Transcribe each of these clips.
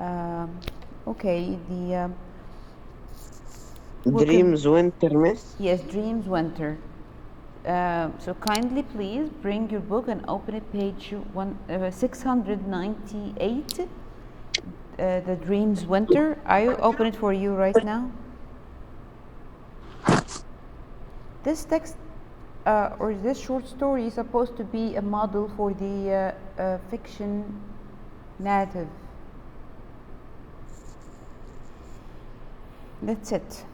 Um, okay, Dreams winter, miss. yes, Dreams Winter. So kindly please bring your book and open it page 698. The Dreams Winter. I open it for you right now. This text or this short story is supposed to be a model for the fiction narrative. That's it.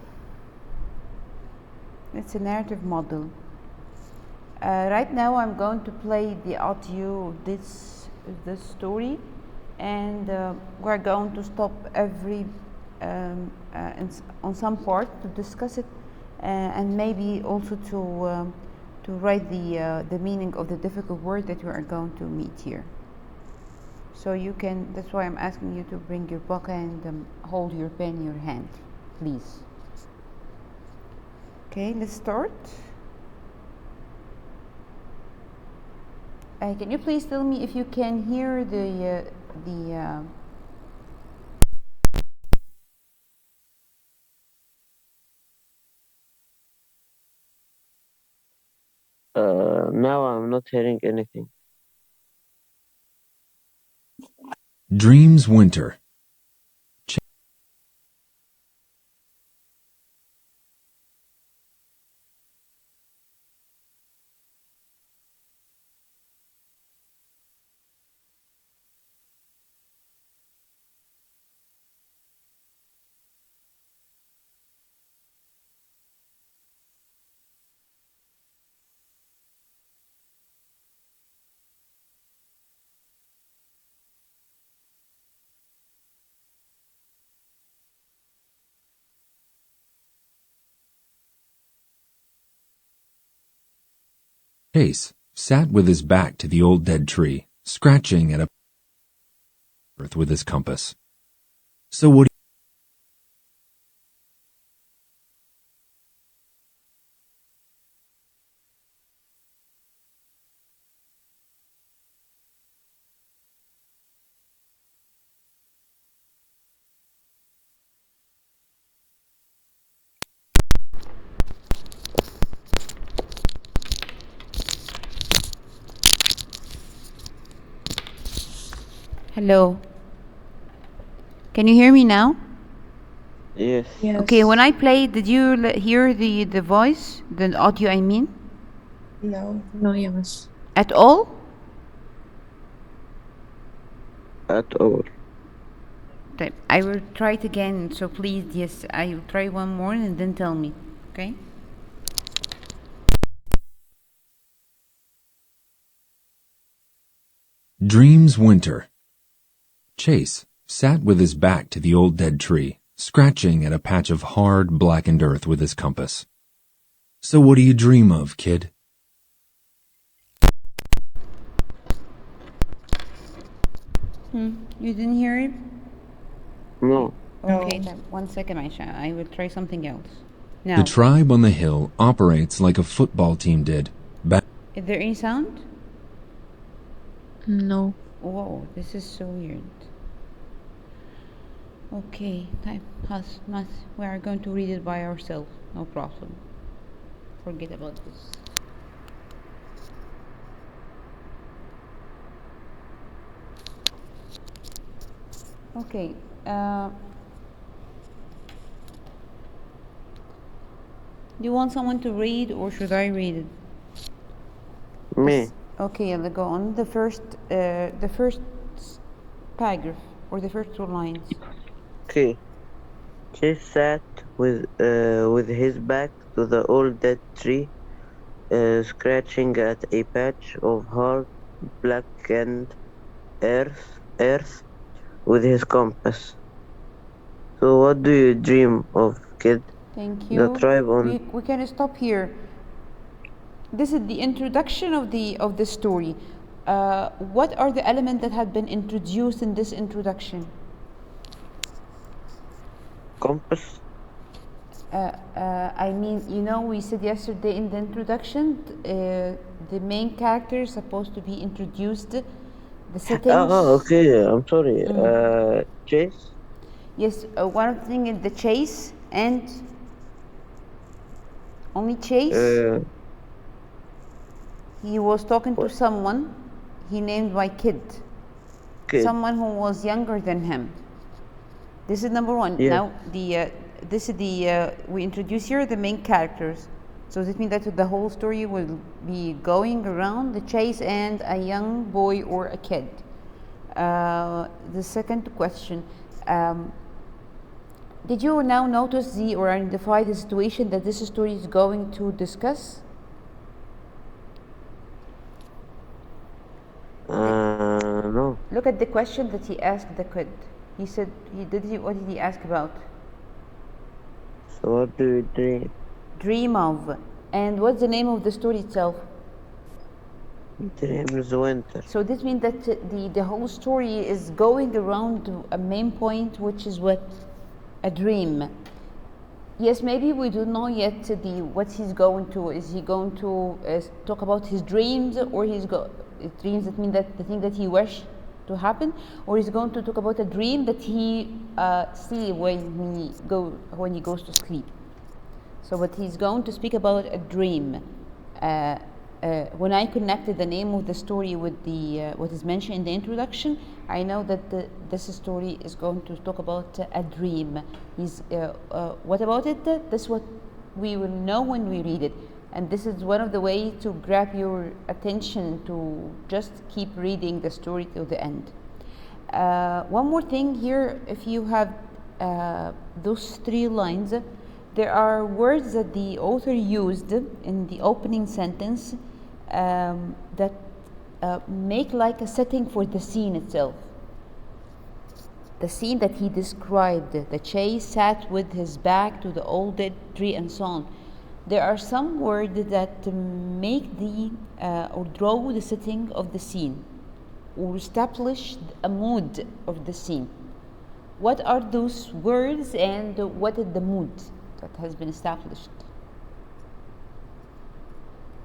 It's a narrative model. Right now I'm going to play the audio of this story, and we're going to stop every on some part to discuss it, and maybe also to write the meaning of the difficult word that we are going to meet here. So you can. That's why I'm asking you to bring your book and hold your pen in your hand, please. Okay, let's start. Can you please tell me if you can hear the Now I'm not hearing anything. Dreams Winter. Chase sat with his back to the old dead tree, scratching at a earth with his compass. So what Hello. Can you hear me now? Yes. Okay, when I played, did you hear the voice, the audio I mean? No, yes. At all? At all. I will try it again, so please, yes, I will try one more and then tell me, okay? Dreams Winter. Chase sat with his back to the old dead tree, scratching at a patch of hard, blackened earth with his compass. So what do you dream of, kid? You didn't hear it? No. Okay, No. then 1 second, Aisha. I will try something else. The Now, tribe on the hill operates like a football team did. is there any sound? No. Whoa, this is so weird. Okay, we are going to read it by ourselves. No problem. Forget about this. Okay. Do you want someone to read, or should I read it? Me. Okay, let's go on. The first paragraph, or the first 2 lines. Okay. Chase sat with his back to the old dead tree, scratching at a patch of hard, blackened earth with his compass. So what do you dream of, kid? Thank The you. tribe on We can stop here. This is the introduction of the story. What are the elements that have been introduced in this introduction? compass. I mean, we said yesterday in the introduction, the main character is supposed to be introduced The settings. Okay. I'm sorry. Chase. Yes, one of the things is the chase and only chase. He was talking to What? someone he named by kid. Kid. Someone who was younger than him. This is number one. Yeah. Now this is the we introduce here the main characters. So this means that the whole story will be going around the chase and a young boy or a kid. The second question. Did you now notice or identify the situation that this story is going to discuss? No. Look at the question that he asked the kid. He said, what did he ask about? So what do you dream? Dream of. And what's the name of the story itself? Dreams winter. So this means that the whole story is going around to a main point, which is what? A dream. Yes, maybe we don't know yet what he's going to. Is he going to talk about his dreams, or dreams that mean that the thing that he wished to happen, or he's going to talk about a dream that he see when he goes to sleep. So, but he's going to speak about a dream. When I connected the name of the story with what is mentioned in the introduction, I know that this story is going to talk about a dream. What about it? This is what we will know when we read it. And this is one of the ways to grab your attention to just keep reading the story till the end. One more thing here, if you have those 3 lines, there are words that the author used in the opening sentence that make like a setting for the scene itself. The scene that he described, the chase sat with his back to the old dead tree and so on. There are some words that make or draw the setting of the scene or establish a mood of the scene. What are those words and what is the mood that has been established?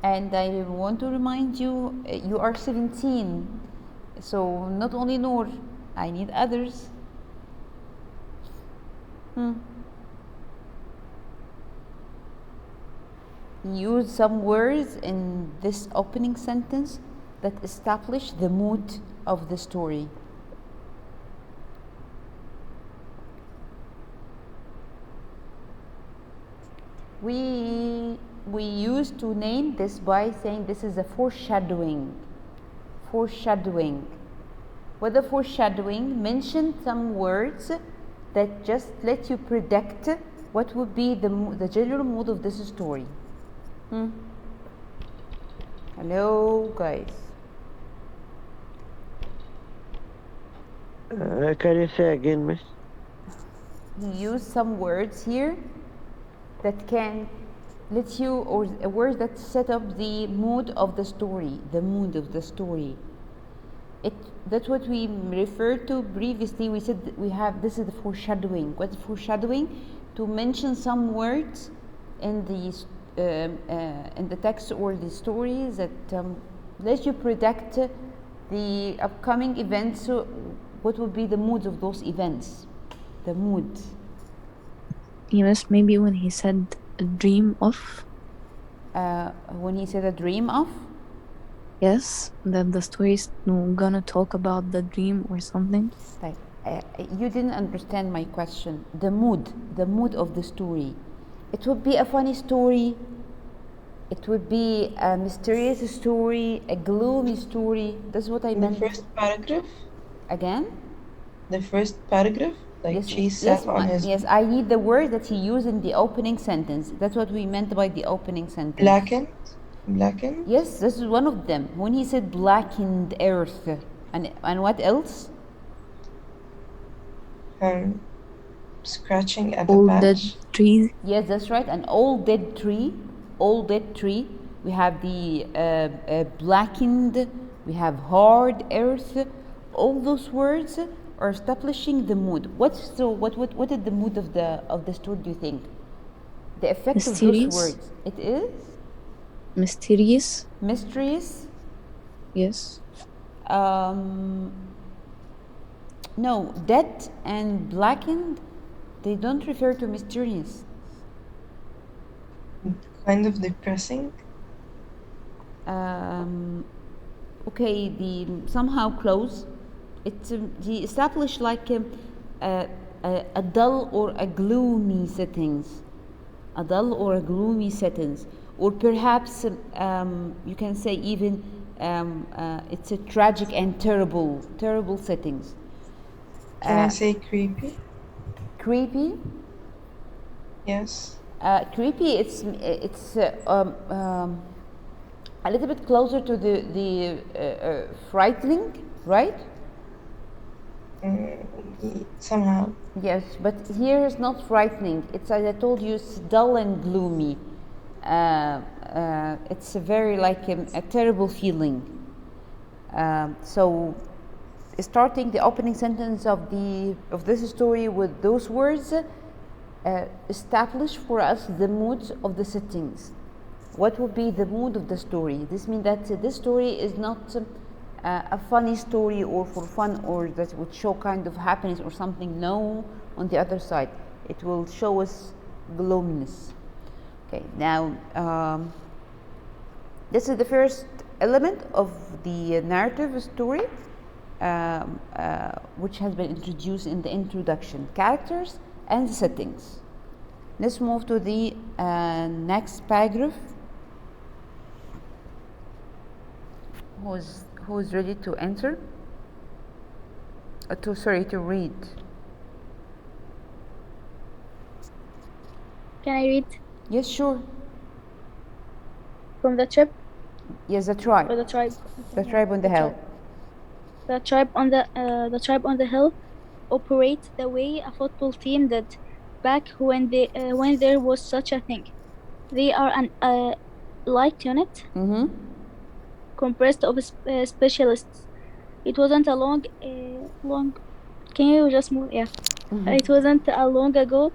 And I want to remind you, you are 17, so not only Noor, I need others. Use some words in this opening sentence that establish the mood of the story. We used to name this by saying this is a foreshadowing. Foreshadowing. What the foreshadowing? Mention some words that just let you predict what would be the general mood of this story. Hello, guys. Can you say again, miss? Use some words here that can let you, or words that set up the mood of the story. The mood of the story. That's what we referred to previously. We said this is the foreshadowing. What's foreshadowing? To mention some words in the text or the stories that let you predict the upcoming events. What would be the mood of those events? The mood. Yes, maybe when he said a dream of. When he said a dream of? Yes, that the story is gonna talk about the dream or something. Like, you didn't understand my question. The mood of the story. It would be a funny story. It would be a mysterious story, a gloomy story. That's what I meant. The first paragraph? Again? The first paragraph? Like Chase sat on his... Yes, I need the word that he used in the opening sentence. That's what we meant by the opening sentence. Blackened? Blackened? Yes, this is one of them. When he said blackened earth. And what else? And scratching at the Old patch. dead trees. Yes, that's right. An old dead tree. Old dead tree. We have the blackened. We have hard earth. All those words are establishing the mood. What is the mood of the story, do you think? The effect Mysterious. of those words. It is Mysterious. mysterious. Yes. Um, no, dead and blackened, they don't refer to mysterious. Kind of depressing. Okay, the somehow close. It's he established like a dull or a gloomy settings, a dull or a gloomy settings, or perhaps you can say even it's a tragic and terrible settings. Can I say creepy? Creepy. Yes. Creepy. It's a little bit closer to the frightening, right? Somehow. Yes, but here is not frightening. It's as I told you, it's dull and gloomy. It's a very like a terrible feeling. So, starting the opening sentence of this story with those words establish for us the moods of the settings. What would be the mood of the story? This means that this story is not a funny story or for fun or that would show kind of happiness or something. No, on the other side, it will show us gloominess. Okay, now this is the first element of the narrative story, which has been introduced in the introduction: characters and settings. Let's move to the next paragraph. Who's ready to enter? To read. Can I read Yes, sure. from the trip Yes, the tribe. or the tribe? The tribe on the hill. The tribe on the hill operate the way a football team did back when there was such a thing. They are an light unit comprised of specialists. It wasn't a long. Can you just move? Yeah. It wasn't a long ago.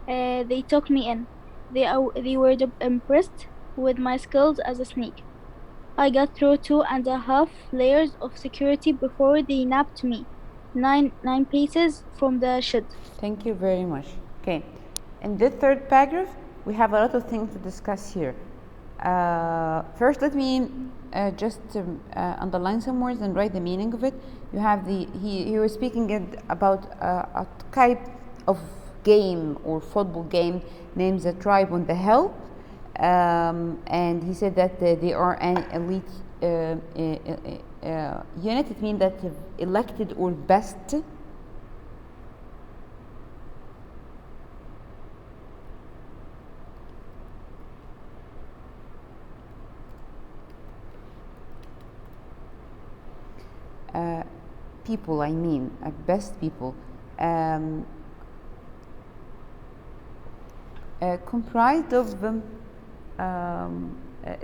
They took me in. They were impressed with my skills as a sneak. I got through 2.5 layers of security before they nabbed me. Nine paces from the shed. Thank you very much. Okay, in the third paragraph, we have a lot of things to discuss here. First, let me just underline some words and write the meaning of it. You have he was speaking about a type of game or football game named the Tribe on the Hill, and he said that they are an elite unit. It means that elected or best. People, I mean, best people, comprised of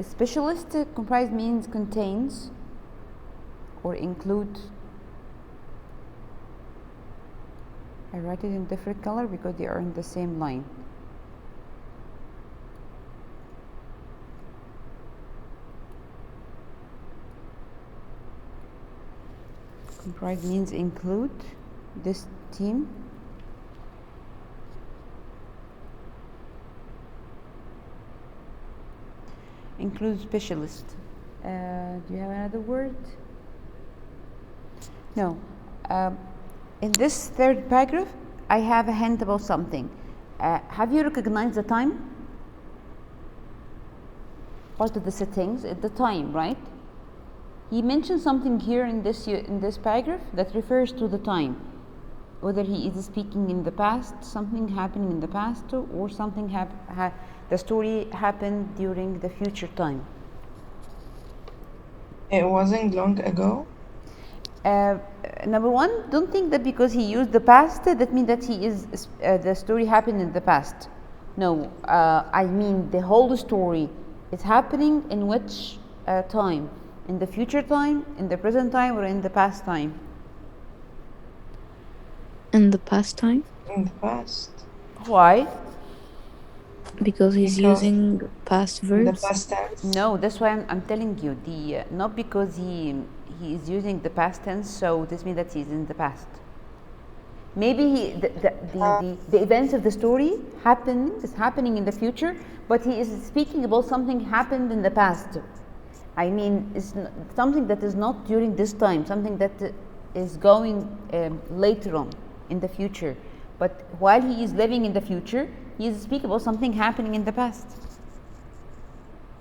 specialist. Comprise means contains or include. I write it in different color because they are in the same line. Comprise means include this team. Include specialist. Do you have another word? No. In this third paragraph, I have a hint about something. Have you recognized the time? Part of the settings at the time, right? He mentioned something here in this paragraph that refers to the time, whether he is speaking in the past, something happening in the past, or something the story happened during the future time. It wasn't long ago. Number one, don't think that because he used the past that means that he is the story happened in the past. No, I mean the whole story is happening in which time? In the future time, in the present time, or in the past time? In the past time, In the past. Why? because he's Because using past In the verbs. past tense. No, that's why I'm telling you. Not because he he is using the past tense, so this means that he's in the past. Maybe the events of the story is happening in the future, but he is speaking about something happened in the past. I mean, it's something that is not during this time, something that is going later on in the future. But while he is living in the future, he is speaking about something happening in the past.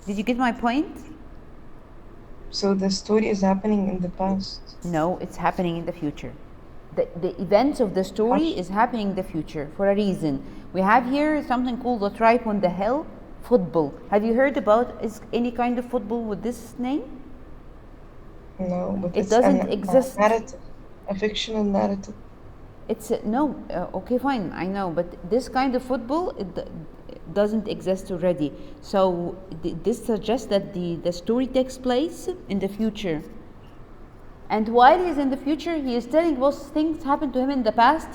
Did you get my point? So the story is happening in the past. No, it's happening in the future. The events of the story is happening in the future for a reason. We have here something called the tribe on the hill, football. Have you heard about any kind of football with this name? No, but It it's doesn't a exist. narrative, a fictional narrative. It's no, okay, fine, I know, but this kind of football, it doesn't exist already. So this suggests that the story takes place in the future. And while he's in the future, he is telling what things happened to him in the past,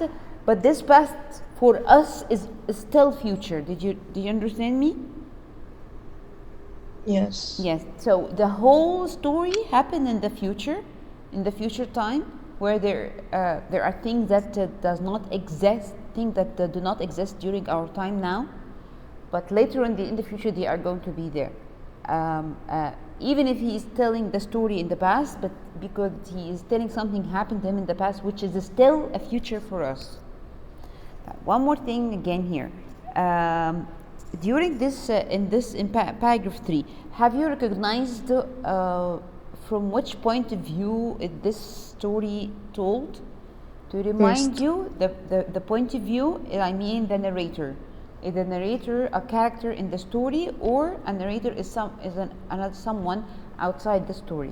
but this past for us is still future. Did you understand me? Yes. Yes. So the whole story happened in the future time, where there are things that does not exist, things that do not exist during our time now, but later in the future they are going to be there. Even if he is telling the story in the past, but because he is telling something happened to him in the past, which is still a future for us. One more thing again here. During this, in paragraph 3, have you recognized from which point of view is this story told? To remind you, the point of view, I mean the narrator. Is the narrator a character in the story, or a narrator is someone outside the story?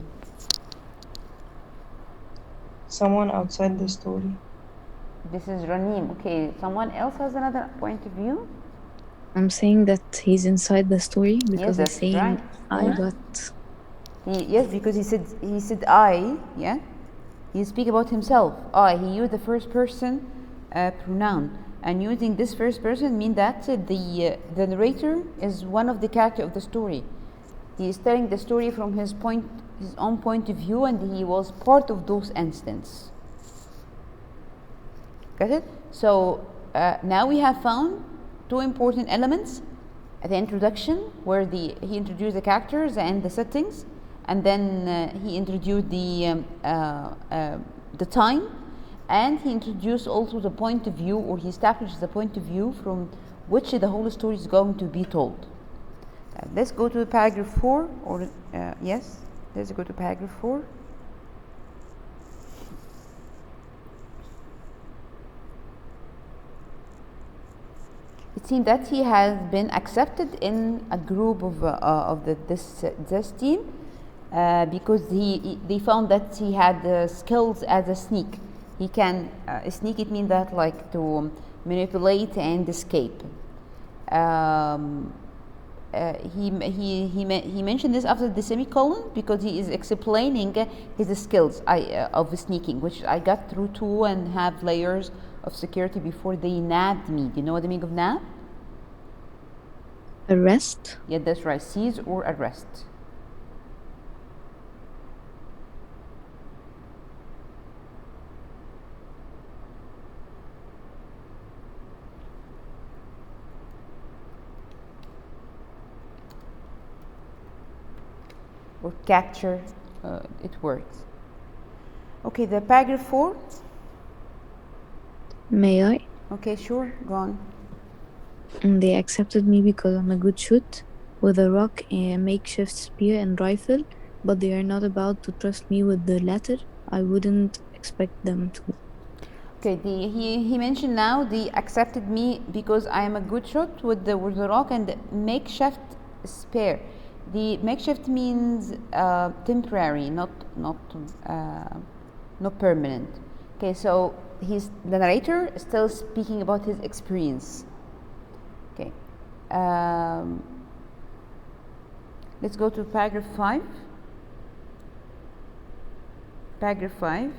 Someone outside the story. This is Ranim. Okay, someone else has another point of view? I'm saying that he's inside the story because Yes, he's saying right. I Yeah. got. Yes, because he said I. Yeah, he speak about himself. I. He used the first person pronoun. And using this first person means that the narrator is one of the characters of the story. He is telling the story from his own point of view, and he was part of those instances. Got it? So now we have found two important elements: the introduction, where he introduced the characters and the settings, and then he introduced the time. And he introduced also the point of view, or he established the point of view from which the whole story is going to be told. Let's go to paragraph 4, or yes, let's go to paragraph 4. It seems that he has been accepted in a group of this team because they found that he had skills as a sneak. He can sneak. It means that like to manipulate and escape. He mentioned this after the semicolon because he is explaining his skills of sneaking, which I got through 2.5 layers of security before they nabbed me. Do you know what the meaning of nab? Arrest? Yeah, that's right. Seize or arrest. Or capture, it works. Okay, the paragraph 4. May I? Okay, sure, go on. And they accepted me because I'm a good shot with a rock, a makeshift spear and rifle, but they are not about to trust me with the latter. I wouldn't expect them to. Okay, he mentioned now they accepted me because I am a good shot with the rock and the makeshift spear. The makeshift means temporary, not permanent. Okay, so the narrator is still speaking about his experience. Okay, let's go to paragraph 5. Paragraph 5.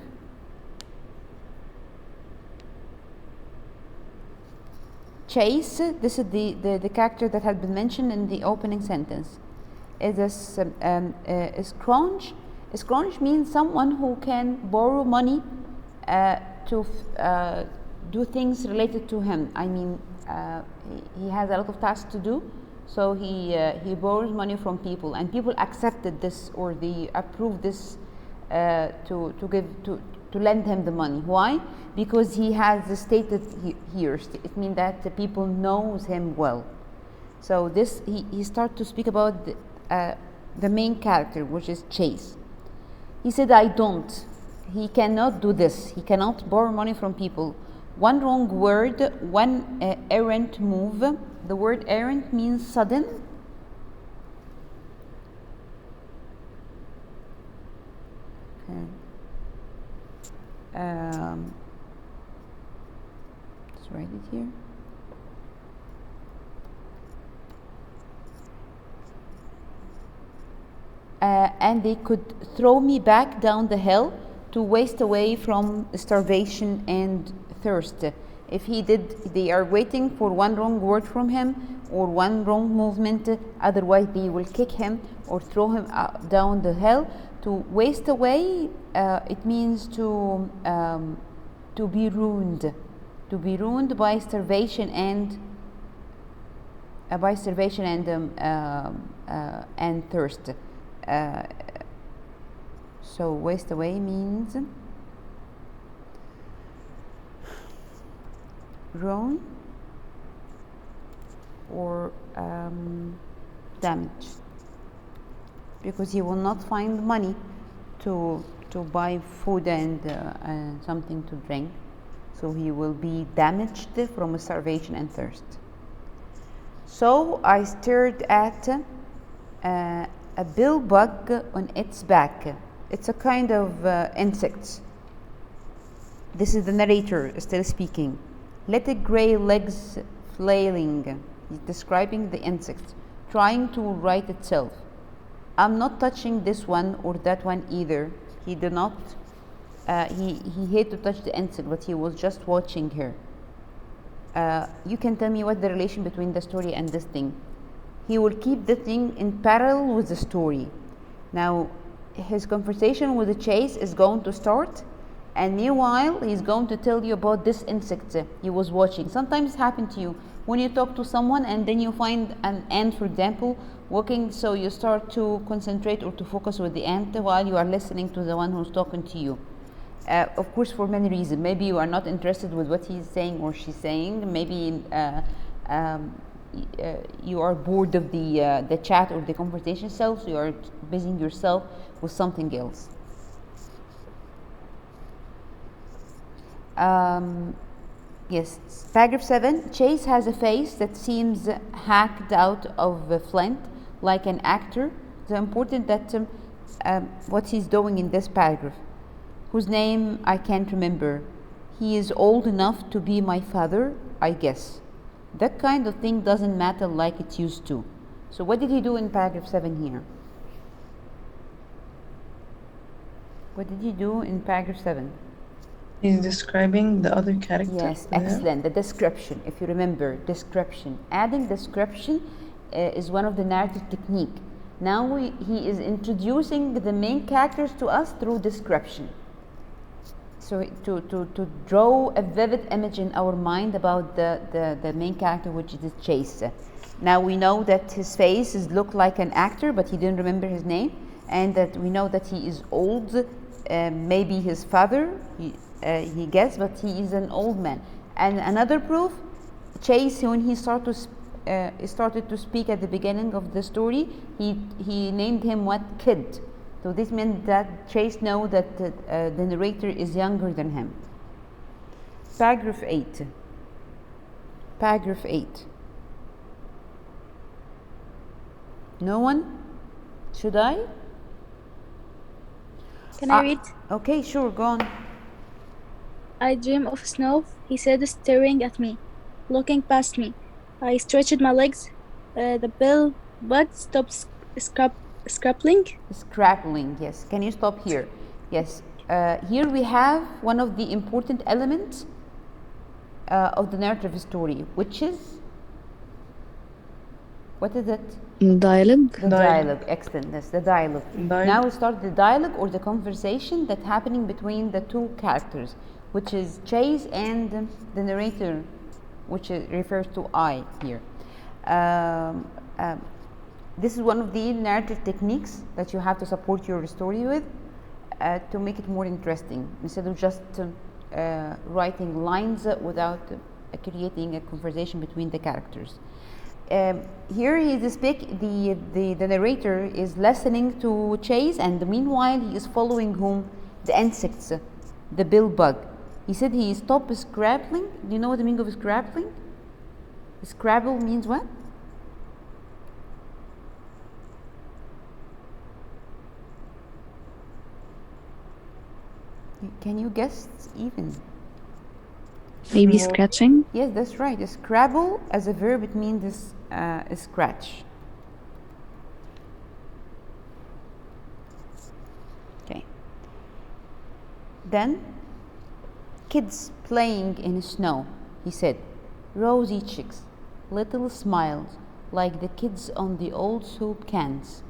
Chase, this is the character that had been mentioned in the opening sentence. Is scrounge Scrounge means someone who can borrow money to do things related to him. I mean, he has a lot of tasks to do, so he borrows money from people, and people accepted this, or they approved this to lend him the money. Why? Because he has stated here. It means that the people knows him well. So this he started to speak about the main character, which is Chase. He said, I don't. He cannot do this. He cannot borrow money from people. One wrong word, one errant move. The word errant means sudden. Okay. Let's write it here. And they could throw me back down the hill to waste away from starvation and thirst. If he did, they are waiting for one wrong word from him or one wrong movement, otherwise they will kick him or throw him down the hill. To waste away, it means to be ruined by starvation and thirst. So waste away means ruin or damage, because he will not find money to buy food and something to drink, so he will be damaged from starvation and thirst. So I stared at a bill bug on its back. It's a kind of insect. This is the narrator still speaking. Little gray legs flailing. He's describing the insect, trying to right itself. I'm not touching this one or that one either. He did not. He hated to touch the insect, but he was just watching her. You can tell me what the relation between the story and this thing. He will keep the thing in parallel with the story. Now, his conversation with the Chase is going to start, and meanwhile, he's going to tell you about this insect he was watching. Sometimes it happens to you when you talk to someone and then you find an ant, for example, walking, so you start to concentrate or to focus with the ant while you are listening to the one who's talking to you. Of course, for many reasons. Maybe you are not interested with what he's saying or she's saying. Maybe you are bored of the chat or the conversation itself, so you are busying yourself with something else. Yes, paragraph 7. Chase has a face that seems hacked out of flint, like an actor. It's important that what he's doing in this paragraph, whose name I can't remember. He is old enough to be my father, I guess. That kind of thing doesn't matter like it used to. So what did he do in paragraph 7 here? What did he do in paragraph 7? He's describing the other character. Yes, excellent. The description, if you remember, description. Adding description is one of the narrative technique. Now he is introducing the main characters to us through description. So to draw a vivid image in our mind about the main character, which is Chase. Now we know that his face looked like an actor, but he didn't remember his name, and that we know that he is old, maybe his father, he guessed, but he is an old man. And another proof, Chase, when he started to speak at the beginning of the story, he named him what? Kid. So this meant that Chase knows that the narrator is younger than him. Paragraph 8. Paragraph 8. No one? Should I? Can I read? Okay, sure, go on. I dream of snow, he said, staring at me, looking past me. I stretched my legs. The bill bug stopped scrappling. Scrappling, yes. Can you stop here? Yes. Here we have one of the important elements of the narrative story, which is What is it? Dialogue. The dialogue. Excellent. That's the dialogue. Dialogue. Now we start the dialogue or the conversation that's happening between the two characters, which is Chase and the narrator, which refers to I here. This is one of the narrative techniques that you have to support your story with to make it more interesting, instead of just writing lines without creating a conversation between the characters. Here he is the narrator is listening to Chase, and meanwhile he is following whom? The insects, the bill bug. He said he stopped scrabbling. Do you know what the meaning of scrabbling? Scrabble means what? Can you guess even? Maybe scratching. Yes, that's right. Scrabble as a verb, it means scratch. Okay. Then, kids playing in snow, he said. Rosy cheeks, little smiles, like the kids on the old soup cans.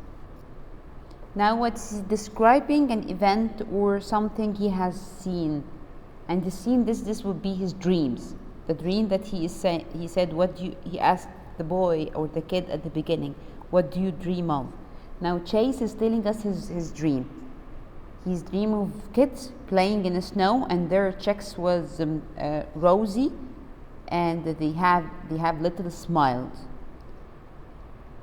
Now what's describing an event or something he has seen, and the scene this would be his dreams. The dream that he said. He asked the boy or the kid at the beginning, what do you dream of? Now Chase is telling us his dream. His dream of kids playing in the snow, and their checks was rosy, and they have little smiles.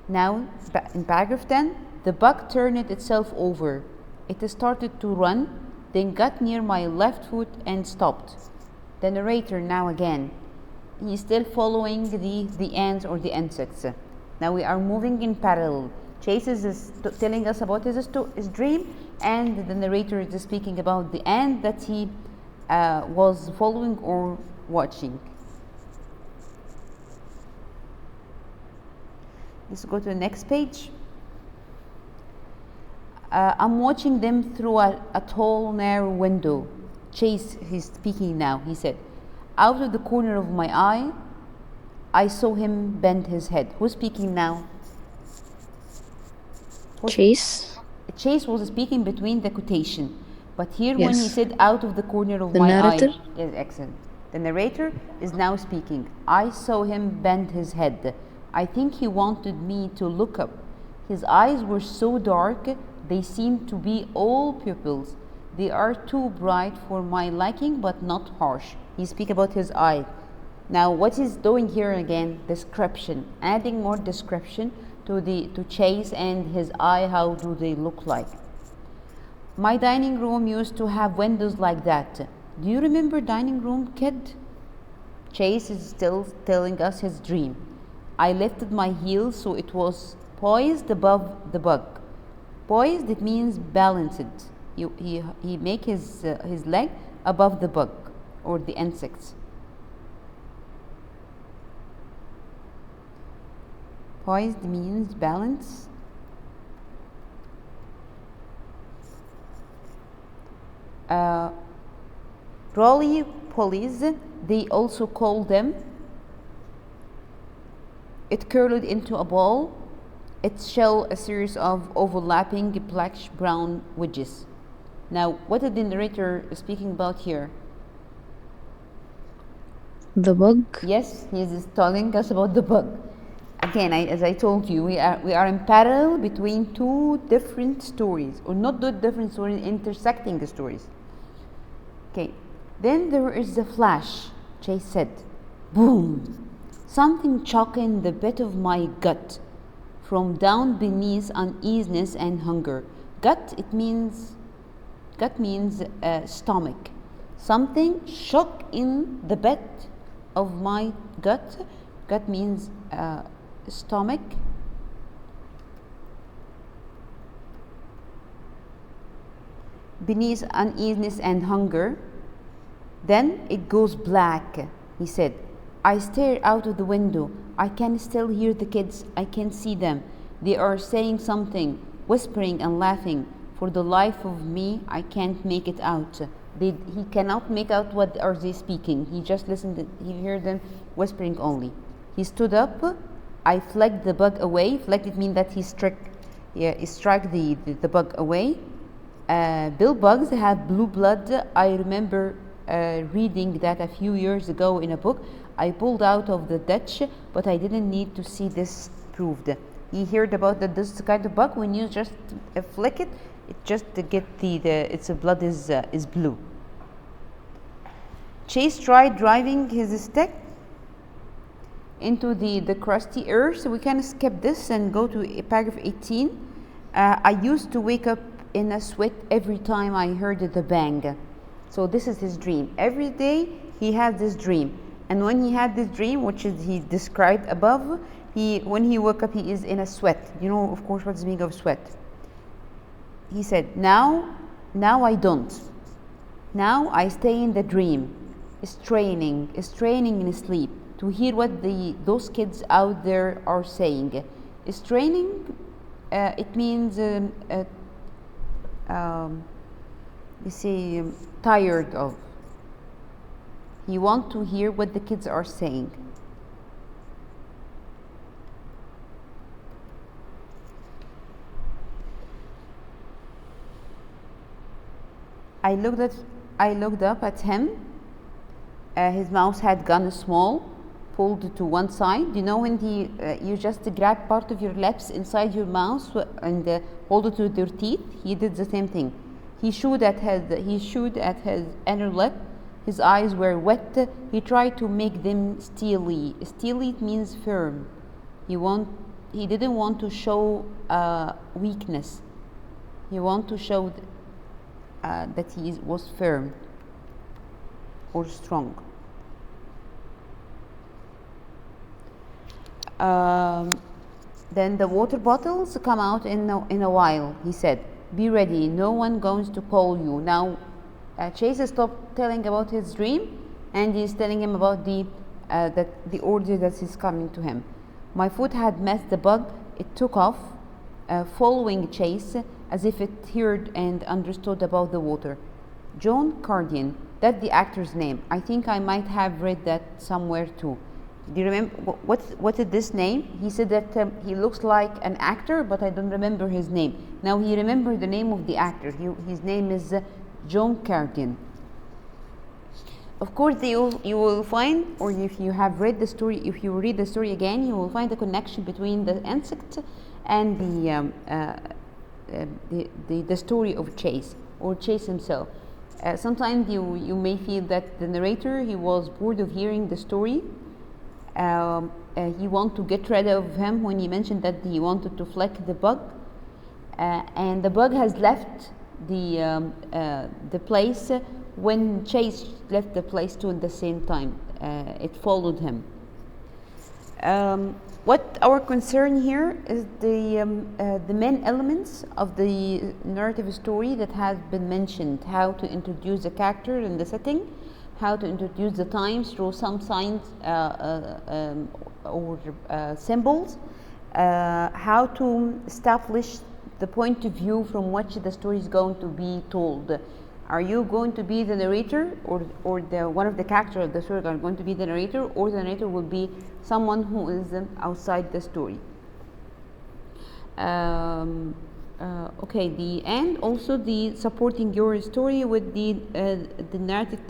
Now in paragraph 10, the bug turned itself over. It started to run, then got near my left foot and stopped. The narrator now again. He's still following the ants or the insects. Now we are moving in parallel. Chase is telling us about his dream, and the narrator is speaking about the ant that he was following or watching. Let's go to the next page. I'm watching them through a tall, narrow window. Chase, he's speaking now. He said, out of the corner of my eye, I saw him bend his head. Who's speaking now? Chase. Chase was speaking between the quotation. But here Yes. when he said out of the corner of The my narrator? eye. Yes, excellent. The narrator is now speaking. I saw him bend his head. I think he wanted me to look up. His eyes were so dark, they seemed to be all pupils. They are too bright for my liking, but not harsh. He speaks about his eye. Now, what he's doing here again? Description, adding more description to Chase and his eye. How do they look like? My dining room used to have windows like that. Do you remember dining room, kid? Chase is still telling us his dream. I lifted my heels so it was poised above the bug. Poised, it means balanced. He make his leg above the bug or the insects. Poised means balance. Roly-polies, they also call them. It curled into a ball. Its shell a series of overlapping blackish-brown wedges. Now, what is the narrator speaking about here? The bug. Yes, he is telling us about the bug. Again, as I told you, we are in parallel between two different stories, or not two different stories, intersecting stories. Okay, then there is the flash. Chase said, boom! Something chucked in the pit of my gut, from down beneath uneasiness and hunger. Gut means stomach. Something shook in the pit of my gut. Gut means stomach. Beneath uneasiness and hunger. Then it goes black, he said. I stare out of the window. I can still hear the kids. I can see them. They are saying something, whispering and laughing. For the life of me, I can't make it out. He cannot make out what are they speaking. He just listened. He heard them whispering only. He stood up I flecked the bug away. Flecked, it means that he struck the bug away. Bill bugs have blue blood. I remember reading that a few years ago in a book. I pulled out of the Dutch, but I didn't need to see this proved. You heard about this kind of bug when you just flick it, just to get its blood is blue. Chase tried driving his stick into the crusty earth. So we can skip this and go to paragraph 18. I used to wake up in a sweat every time I heard the bang. So this is his dream. Every day he had this dream. And when he had this dream, which is he described above, when he woke up, he is in a sweat. You know, of course, what's the meaning of sweat. He said, now I don't. Now I stay in the dream, straining in sleep to hear what those kids out there are saying. Straining, it means you see, tired of. You want to hear what the kids are saying. I looked up at him. His mouth had gone small, pulled to one side. You know when you just grab part of your lips inside your mouth and hold it with your teeth? He did the same thing. He showed at his inner lip. His eyes were wet. He tried to make them steely. Steely means firm. He didn't want to show weakness. He wanted to show that he was firm or strong. Then the water bottles come out in a while, he said. Be ready, no one going to call you. Now Chase stopped telling about his dream and he's telling him about the order that is coming to him. My foot had met the bug. It took off, following Chase as if it heard and understood about the water. John Cardian, that's the actor's name. I think I might have read that somewhere too. Do you remember what is this name? He said that he looks like an actor, but I don't remember his name. Now he remembered the name of the actor. His name is John Cardian. Of course, you will find, or if you have read the story, if you read the story again, you will find a connection between the insect and the story of Chase, or Chase himself. Sometimes you may feel that the narrator, he was bored of hearing the story. He wanted to get rid of him when he mentioned that he wanted to fleck the bug, and the bug has left the place when Chase left the place too at the same time. It followed him. What our concern here is the main elements of the narrative story that has been mentioned. How to introduce the character and the setting, how to introduce the times through some signs or symbols, how to establish the point of view from which the story is going to be told. Are you going to be the narrator, or one of the characters of the story are going to be the narrator, or the narrator will be someone who is outside the story? Okay, and also the supporting your story with the narrative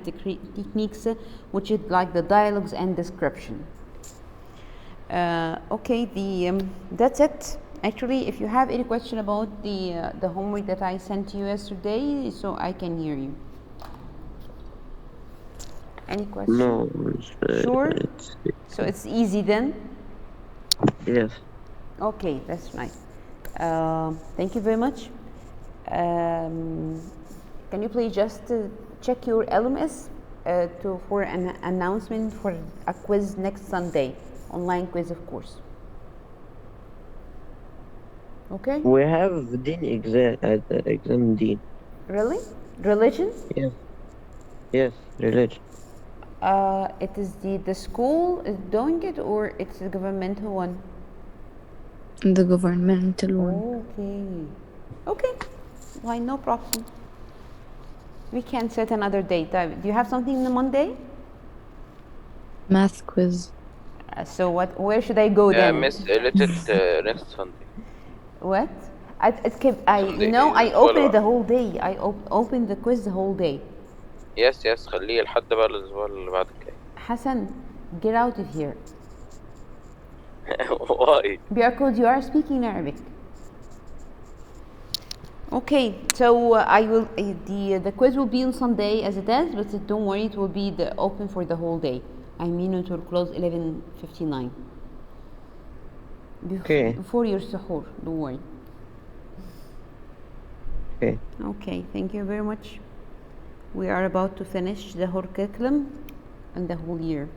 techniques, which is like the dialogues and description. Okay, that's it. Actually, if you have any question about the homework that I sent you yesterday, so I can hear you. Any question? No. Sure. So it's easy then? Yes. Okay, that's nice. Thank you very much. Can you please just check your LMS for an announcement for a quiz next Sunday, online quiz, of course. Okay. We have Dean exam Dean. Really? Religion? Yes. Yes, religion. It is the school is doing it, or it's the governmental one? The governmental one. Okay. Why, no problem. We can set another date. Do you have something on Monday? Math quiz. So where should I go then? Miss, let it next Sunday. What? I Sunday I الأسبوع اللي opened it the بعده. whole day. I opened the quiz the whole day. يس خليه لحد بقى الأسبوع اللي بعد الجاي. Hassan, get out of here. Why? Because you are speaking Arabic. Okay, so I will the quiz will be on Sunday as it is, but don't worry, it will be open for the whole day. I mean, it will close 11:59. Okay. Before your suhoor, don't worry. Okay. Okay, thank you very much. We are about to finish the whole curriculum and the whole year.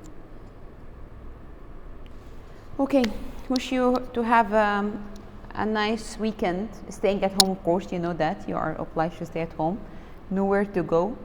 Okay, wish you to have a nice weekend. Staying at home, of course, you know that. You are obliged to stay at home. Nowhere to go.